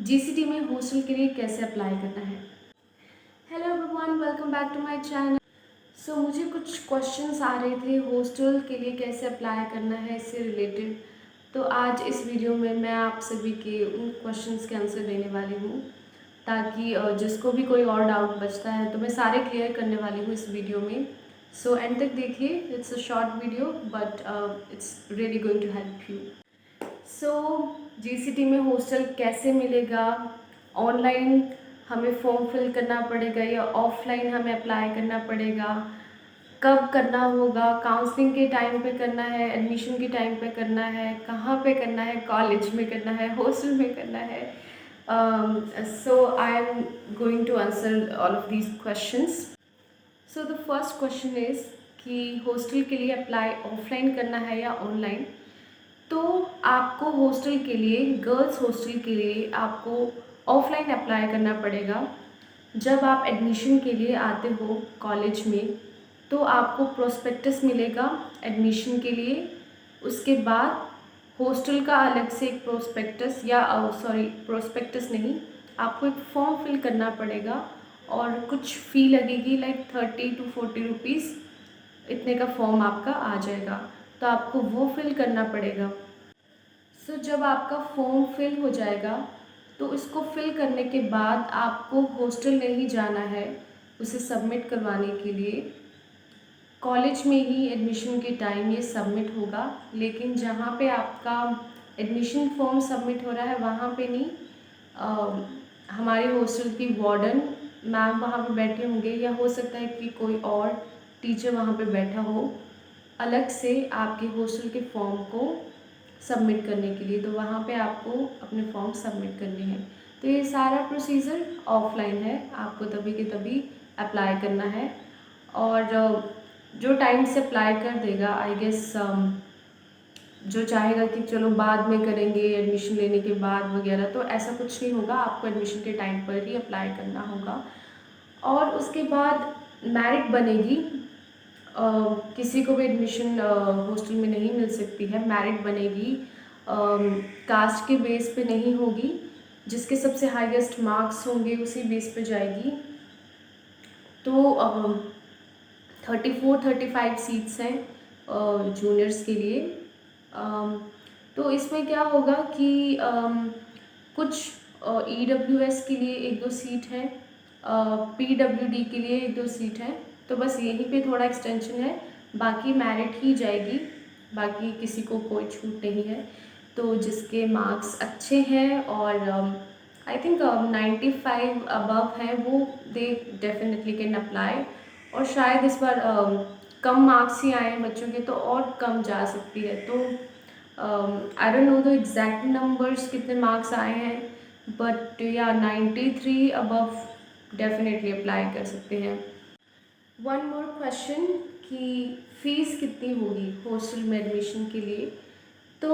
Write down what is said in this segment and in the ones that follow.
GCT में hostel के लिए कैसे अप्लाई करना है। Hello everyone, welcome back to my channel. मुझे कुछ क्वेश्चंस आ रहे थे हॉस्टल के लिए कैसे अप्लाई करना है इससे रिलेटेड। तो आज इस वीडियो में मैं आप सभी के उन क्वेश्चंस के आंसर देने वाली हूँ, ताकि जिसको भी कोई और डाउट बचता है तो मैं सारे क्लियर करने वाली हूँ इस वीडियो में। एंड तक देखिए, it's a short video but it's really going to help you. GCT में हॉस्टल कैसे मिलेगा, ऑनलाइन हमें फॉर्म फिल करना पड़ेगा या ऑफलाइन हमें अप्लाई करना पड़ेगा, कब करना होगा, काउंसलिंग के टाइम पे करना है, एडमिशन के टाइम पे करना है, कहाँ पे करना है, कॉलेज में करना है, हॉस्टल में करना है। So I am going to answer all of these questions. So the first question is कि हॉस्टल के लिए अप्लाई ऑफलाइन करना है या ऑनलाइन। तो आपको हॉस्टल के लिए, गर्ल्स हॉस्टल के लिए आपको ऑफलाइन अप्लाई करना पड़ेगा। जब आप एडमिशन के लिए आते हो कॉलेज में तो आपको प्रोस्पेक्टस मिलेगा एडमिशन के लिए। उसके बाद हॉस्टल का अलग से एक प्रोस्पेक्टस या प्रोस्पेक्टस नहीं, आपको एक फॉर्म फिल करना पड़ेगा और कुछ फ़ी लगेगी, लाइक 30 to 40 रुपीज़ इतने का फॉर्म आपका आ जाएगा, तो आपको वो फिल करना पड़ेगा। जब आपका फॉर्म फिल हो जाएगा तो इसको फिल करने के बाद आपको हॉस्टल नहीं जाना है उसे सबमिट करवाने के लिए। कॉलेज में ही एडमिशन के टाइम ये सबमिट होगा, लेकिन जहाँ पे आपका एडमिशन फॉर्म सबमिट हो रहा है वहाँ पे नहीं। हमारे हॉस्टल की वार्डन मैम वहाँ पे बैठे होंगे, या हो सकता है कि कोई और टीचर वहाँ पे बैठा हो अलग से आपके हॉस्टल के फॉर्म को सबमिट करने के लिए। तो वहाँ पे आपको अपने फॉर्म सबमिट करने हैं। तो ये सारा प्रोसीजर ऑफलाइन है, आपको तभी के तभी अप्लाई करना है। और जो टाइम से अप्लाई कर देगा, आई गेस जो चाहेगा कि चलो बाद में करेंगे एडमिशन लेने के बाद वगैरह, तो ऐसा कुछ नहीं होगा। आपको एडमिशन के टाइम पर ही अप्लाई करना होगा। और उसके बाद मेरिट बनेगी। किसी को भी एडमिशन हॉस्टल में नहीं मिल सकती है, मेरिट बनेगी। कास्ट के बेस पे नहीं होगी, जिसके सबसे हाईएस्ट मार्क्स होंगे उसी बेस पे जाएगी। तो 34-35 सीट्स हैं जूनियर्स के लिए। तो इसमें क्या होगा कि कुछ EWS के लिए 1-2 सीट है, PWD के लिए 1-2 सीट है। तो बस यहीं पे थोड़ा एक्सटेंशन है, बाकी मेरिट ही जाएगी, बाकी किसी को कोई छूट नहीं है। तो जिसके मार्क्स अच्छे हैं और आई थिंक 95 अबव है, वो दे डेफिनेटली कैन अप्लाई। और शायद इस बार कम मार्क्स ही आए हैं बच्चों के, तो और कम जा सकती है। तो I don't know the exact numbers कितने मार्क्स आए हैं, बट या 93 अबव डेफिनेटली अप्लाई कर सकते हैं। वन मोर क्वेश्चन कि फ़ीस कितनी होगी हॉस्टल में एडमिशन के लिए। तो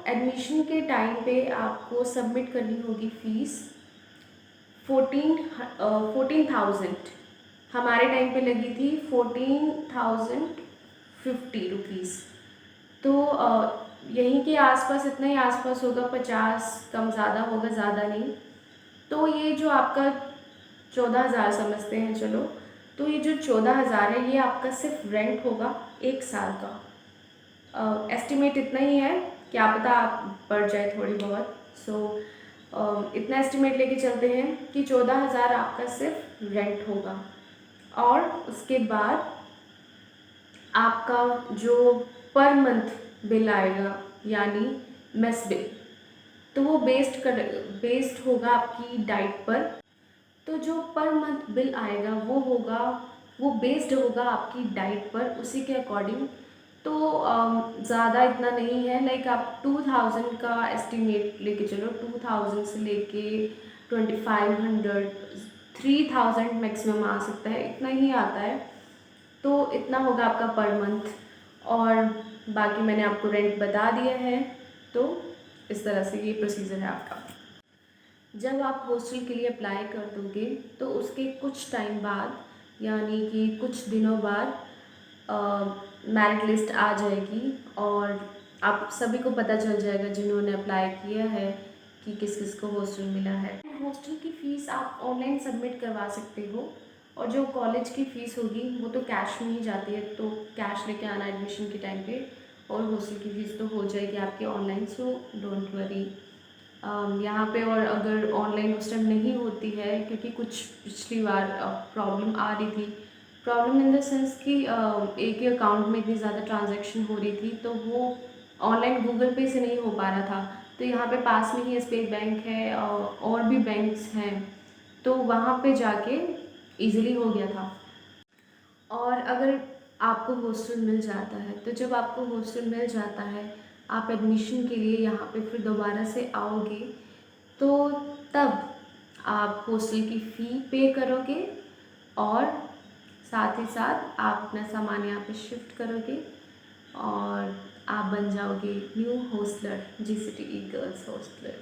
एडमिशन के टाइम पे आपको सबमिट करनी होगी फ़ीस 14,000। हमारे टाइम पे लगी थी 14,050 रुपीज़। तो यहीं के आसपास, इतना ही आसपास होगा, 50 कम ज़्यादा होगा, ज़्यादा नहीं। तो ये जो आपका 14,000 समझते हैं चलो, तो ये जो 14,000 है ये आपका सिर्फ रेंट होगा 1 साल का। एस्टिमेट इतना ही है, क्या पता आप बढ़ जाए थोड़ी बहुत। इतना एस्टिमेट लेके चलते हैं कि 14,000 आपका सिर्फ रेंट होगा। और उसके बाद आपका जो पर मंथ बिल आएगा, यानी मेस बिल, तो वो बेस्ड होगा आपकी डाइट पर। तो जो पर मंथ बिल आएगा वो बेस्ड होगा आपकी डाइट पर, उसी के अकॉर्डिंग। तो ज़्यादा इतना नहीं है, लाइक आप 2000 का एस्टिमेट लेके चलो, 2000 से लेके 2500 3000 मैक्सिमम आ सकता है, इतना ही आता है। तो इतना होगा आपका पर मंथ। और बाकी मैंने आपको रेंट बता दिया है। तो इस तरह से ये प्रोसीजर है आपका। जब आप हॉस्टल के लिए अप्लाई कर दोगे तो उसके कुछ टाइम बाद, यानी कि कुछ दिनों बाद मेरिट लिस्ट आ जाएगी और आप सभी को पता चल जाएगा जिन्होंने अप्लाई किया है कि किस किस को हॉस्टल मिला है। हॉस्टल की फ़ीस आप ऑनलाइन सबमिट करवा सकते हो, और जो कॉलेज की फ़ीस होगी वो तो कैश में ही जाती है, तो कैश लेके आना एडमिशन के टाइम पे, और हॉस्टल की फ़ीस तो हो जाएगी आपकी ऑनलाइन, सो डोंट वरी। यहाँ पे और अगर ऑनलाइन उस टाइम नहीं होती है, क्योंकि कुछ पिछली बार प्रॉब्लम आ रही थी, प्रॉब्लम इन द सेंस कि एक ही अकाउंट में इतनी ज़्यादा ट्रांजैक्शन हो रही थी, तो वो ऑनलाइन गूगल पे से नहीं हो पा रहा था। तो यहाँ पे पास में ही एसबीआई बैंक है और भी बैंक्स हैं, तो वहाँ पे जाके इजीली हो गया था। और अगर आपको हॉस्टल मिल जाता है, तो जब आपको हॉस्टल मिल जाता है, आप एडमिशन के लिए यहाँ पे फिर दोबारा से आओगे, तो तब आप हॉस्टल की फ़ी पे करोगे, और साथ ही साथ आप अपना सामान यहाँ पे शिफ्ट करोगे, और आप बन जाओगे new hosteller, GCTE girls hosteller.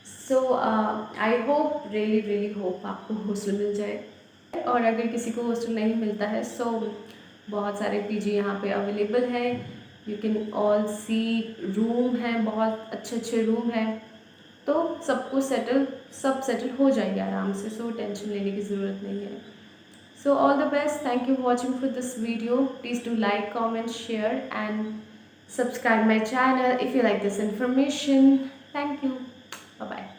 So I hope, really hope आपको हॉस्टल मिल जाए। और अगर किसी को हॉस्टल नहीं मिलता है, सो बहुत सारे पीजी यहाँ पे अवेलेबल है। You can all see, room हैं, बहुत अच्छे रूम हैं, तो सबको सब सेटल हो जाएंगे आराम से, सो टेंशन लेने की ज़रूरत नहीं है। So all the best. Thank you for watching for this video. Please do like, comment, share and subscribe my channel if you like this information. Thank you. Bye bye.